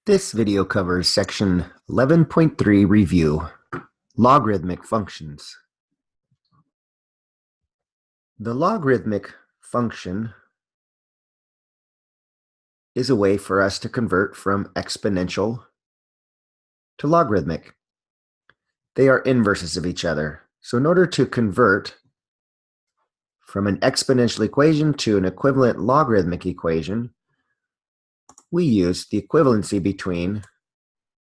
This video covers section 11.3 review, logarithmic functions. The logarithmic function is a way for us to convert from exponential to logarithmic. They are inverses of each other. So in order to convert from an exponential equation to an equivalent logarithmic equation, we use the equivalency between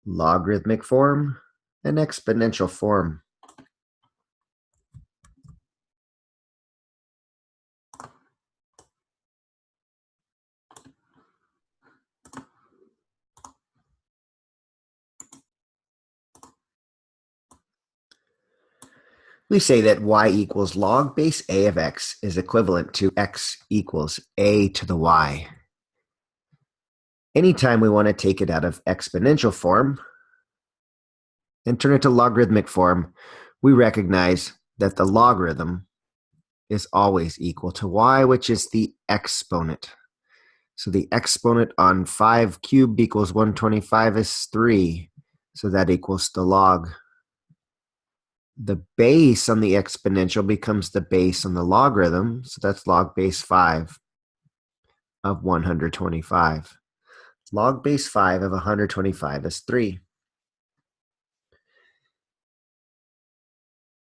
logarithmic form and exponential form. We say that y equals log base a of x is equivalent to x equals a to the y. Anytime we want to take it out of exponential form and turn it to logarithmic form, we recognize that the logarithm is always equal to y, which is the exponent. So the exponent on 5 cubed equals 125 is 3. So that equals the log. The base on the exponential becomes the base on the logarithm. So that's log base 5 of 125. Log base 5 of 125 is 3.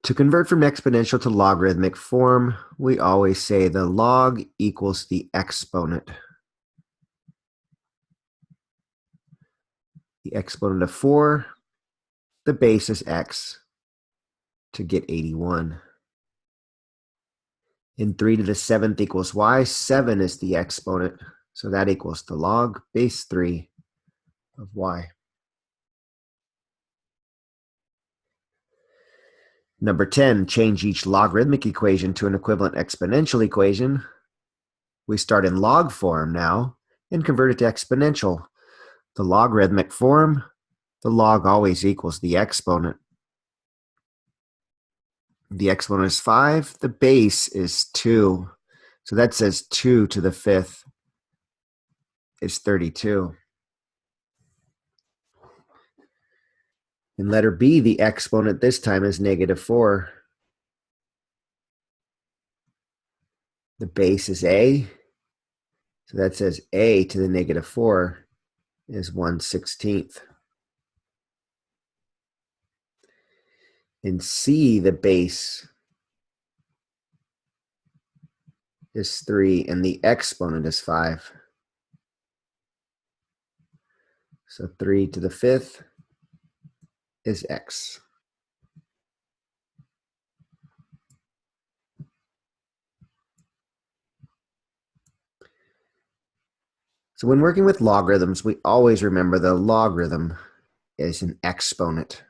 To convert from exponential to logarithmic form, we always say the log equals the exponent. The exponent of 4, the base is x to get 81. And 3 to the 7th equals y. 7 is the exponent, so that equals the log base 3 of y. Number 10, change each logarithmic equation to an equivalent exponential equation. We start in log form now and convert it to exponential. The logarithmic form, the log always equals the exponent. The exponent is 5, the base is 2. So that says 2 to the 5th is 32. In letter B, the exponent this time is negative 4. The base is a, so that says a to the negative 4 is 1/16. In C, the base is 3 and the exponent is 5. So 3 to the 5th is x. So when working with logarithms, we always remember the logarithm is an exponent.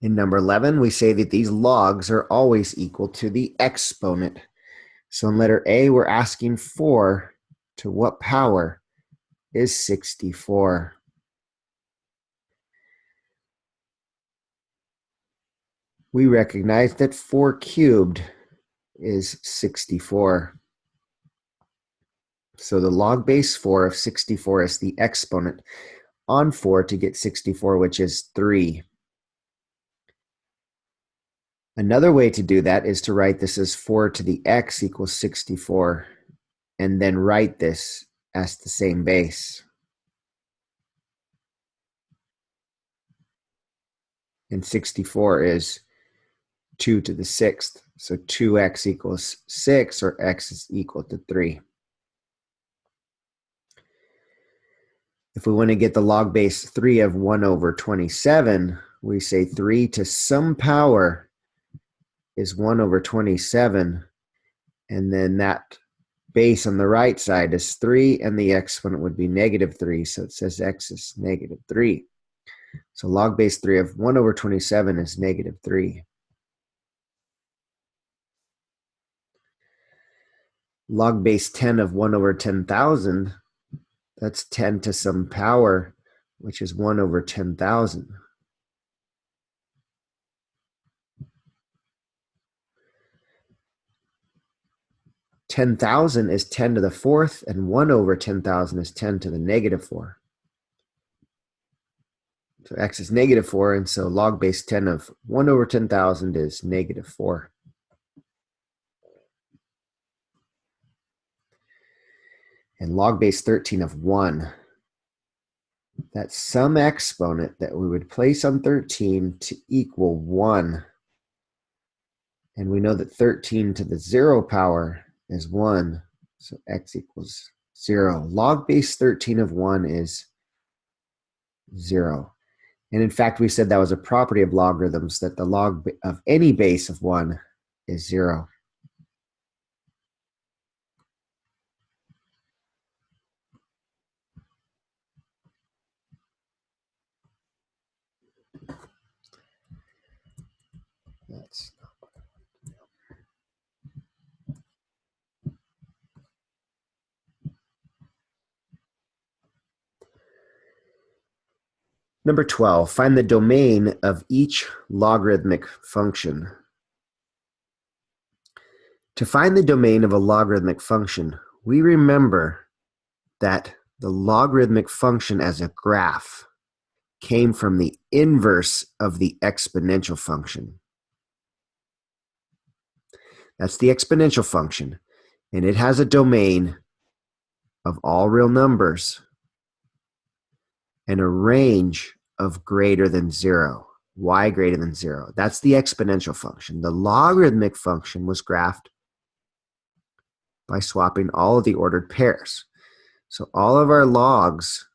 In number 11, we say that these logs are always equal to the exponent. So in letter A, we're asking 4 to what power is 64. We recognize that 4 cubed is 64. So the log base 4 of 64 is the exponent on 4 to get 64, which is 3. Another way to do that is to write this as 4 to the x equals 64, and then write this as the same base. And 64 is 2 to the 6th, so 2x equals 6, or x is equal to 3. If we want to get the log base 3 of 1/27, we say 3 to some power is 1/27, and then that base on the right side is 3, and the exponent would be negative 3, so it says x is negative 3. So log base 3 of 1/27 is negative 3. Log base 10 of 1/10,000, that's 10 to some power, which is 1/10,000. 10,000 is 10 to the fourth, and 1 over 10,000 is 10 to the negative 4. So x is negative 4, and so log base 10 of 1 over 10,000 is negative 4. And log base 13 of 1, that's some exponent that we would place on 13 to equal 1. And we know that 13 to the 0 power is 1, so x equals 0. Log base 13 of 1 is 0. And in fact, we said that was a property of logarithms, that the log of any base of 1 is 0. That's Number 12, find the domain of each logarithmic function. To find the domain of a logarithmic function, we remember that the logarithmic function as a graph came from the inverse of the exponential function. That's the exponential function, and it has a domain of all real numbers and a range of greater than 0, y greater than 0. That's the exponential function. The logarithmic function was graphed by swapping all of the ordered pairs. So all of our logs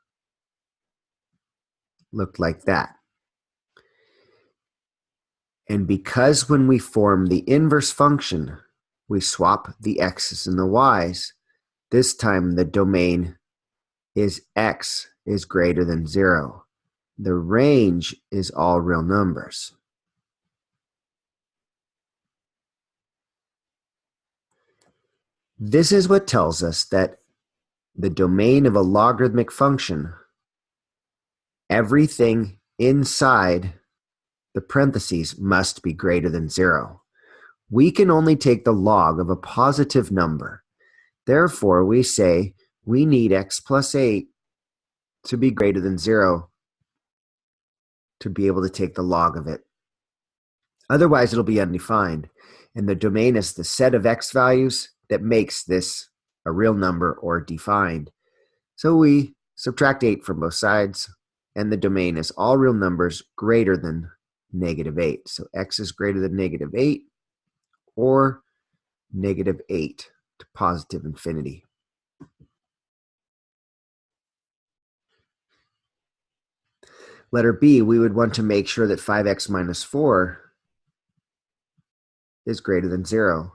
looked like that. And because when we form the inverse function, we swap the x's and the y's, this time the domain is x is greater than 0. The range is all real numbers. This is what tells us that the domain of a logarithmic function, everything inside the parentheses must be greater than 0. We can only take the log of a positive number. Therefore, we say we need x plus 8 to be greater than 0 to be able to take the log of it. Otherwise, it'll be undefined. And the domain is the set of x values that makes this a real number or defined. So we subtract 8 from both sides, and the domain is all real numbers greater than negative 8. So x is greater than negative 8 or negative 8 to positive infinity. Letter B, we would want to make sure that 5x minus 4 is greater than 0.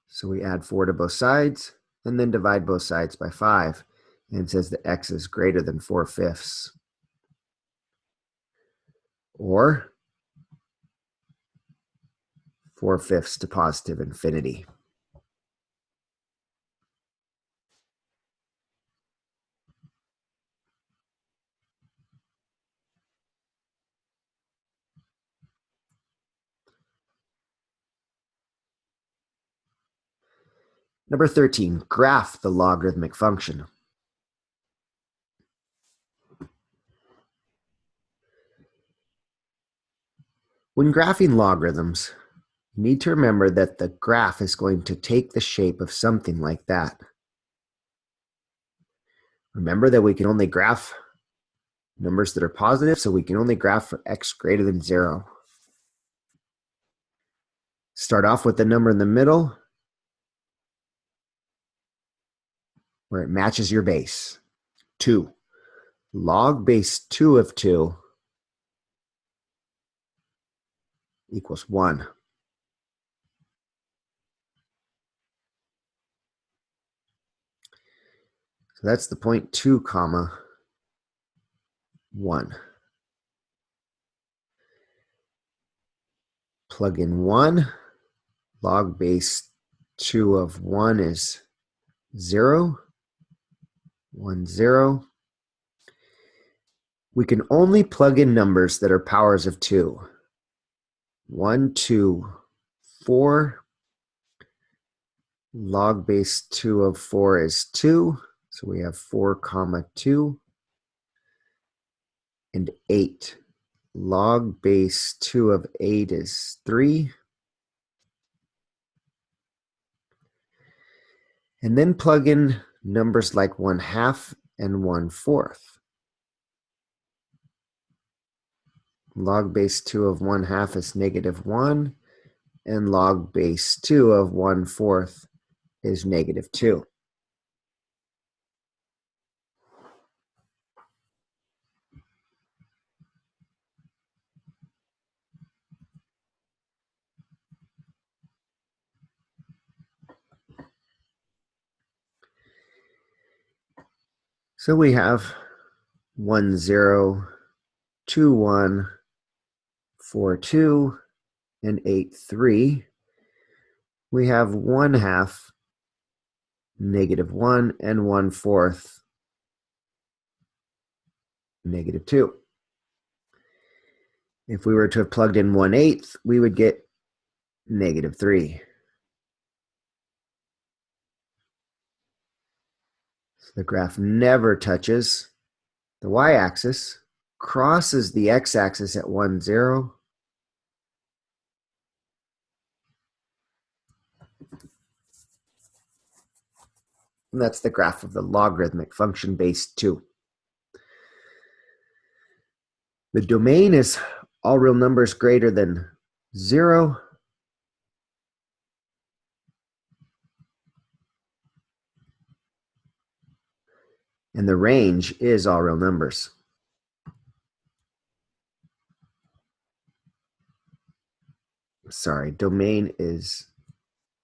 So we add 4 to both sides and then divide both sides by 5. And it says that x is greater than 4/5. Or 4/5 to positive infinity. Number 13, graph the logarithmic function. When graphing logarithms, you need to remember that the graph is going to take the shape of something like that. Remember that we can only graph numbers that are positive, so we can only graph for x greater than 0. Start off with the number in the middle where it matches your base. 2. Log base 2 of 2 equals 1. So that's the point 2 comma 1. Plug in 1. Log base 2 of 1 is 0. 1, 0. We can only plug in numbers that are powers of 2. 1, 2, 4, Log base 2 of 4 is 2. So we have 4 comma 2. And 8. Log base 2 of 8 is 3. And then plug in numbers like 1/2 and 1/4. Log base 2 of 1/2 is -1. And log base 2 of 1/4 is -2. So we have 1, 0, 2, 1, 4, 2, and 8, 3. We have 1/2, -1, and 1/4, -2. If we were to have plugged in 1/8, we would get -3. So the graph never touches the y-axis, crosses the x-axis at 1, 0, and that's the graph of the logarithmic function base 2. The domain is all real numbers greater than 0. And the range is all real numbers. Sorry, domain is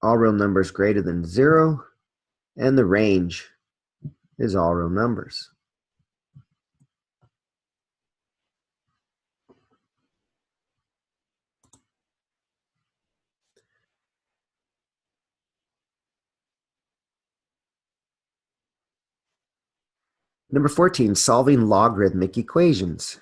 all real numbers greater than 0, and the range is all real numbers. Number 14, solving logarithmic equations.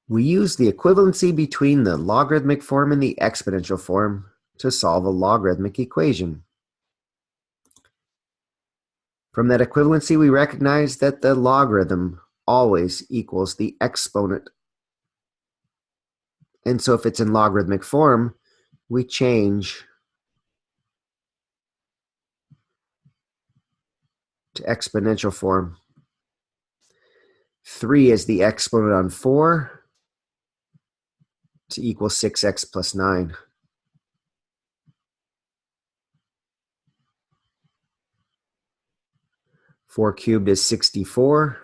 We use the equivalency between the logarithmic form and the exponential form to solve a logarithmic equation. From that equivalency, we recognize that the logarithm always equals the exponent. And so if it's in logarithmic form, we change to exponential form. 3 is the exponent on 4 to equal 6x plus 9. 4 cubed is 64.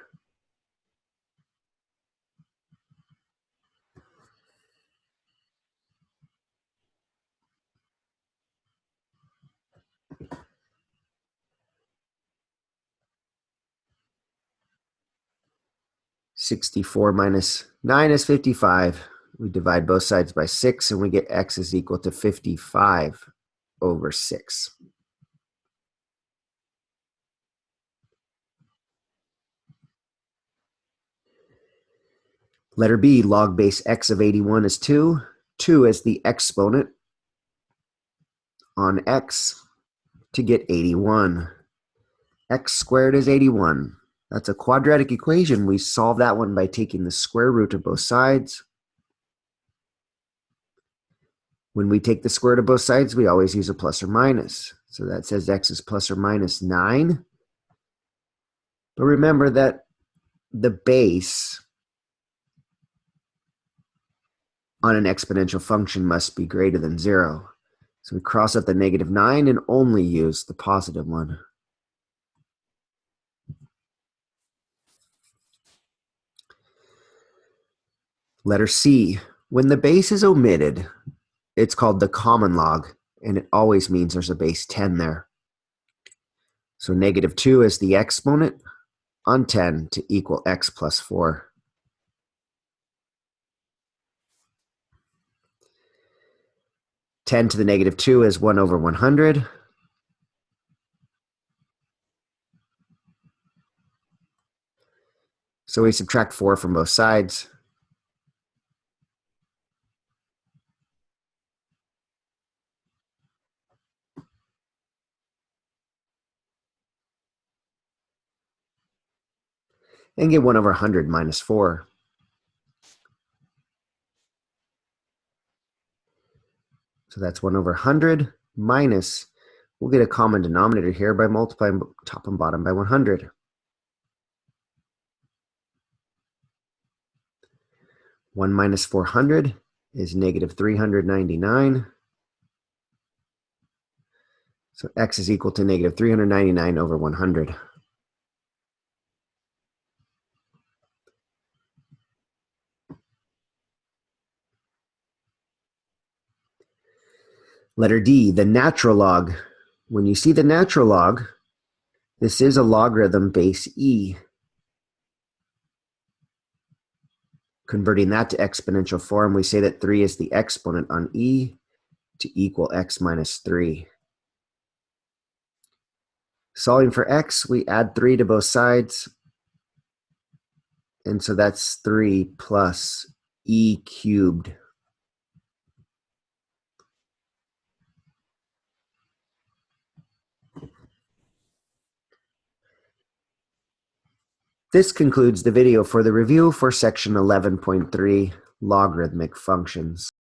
(64 minus 9 is 55. We divide both sides by 6, and we get x is equal to 55 over 6. Letter B, log base x of 81 is 2. 2 is the exponent on x to get 81. X squared is 81. That's a quadratic equation. We solve that one by taking the square root of both sides. When we take the square root of both sides, we always use a plus or minus. So that says x is plus or minus 9. But remember that the base on an exponential function must be greater than 0. So we cross out the -9 and only use the positive one. Letter C, when the base is omitted, it's called the common log, and it always means there's a base 10 there. So -2 is the exponent on 10 to equal x plus 4. (10 to the -2 is 1 over 100. So we subtract 4 from both sides. and get 1 over 100 minus 4. So that's 1 over 100 minus, we'll get a common denominator here by multiplying top and bottom by 100. 1 minus 400 is negative 399. So x is equal to negative 399 over 100. Letter D, the natural log. When you see the natural log, this is a logarithm base e. Converting that to exponential form, we say that 3 is the exponent on e to equal x minus 3. Solving for x, we add 3 to both sides. And so that's 3 plus e cubed. This concludes the video for the review for section 11.3, logarithmic functions.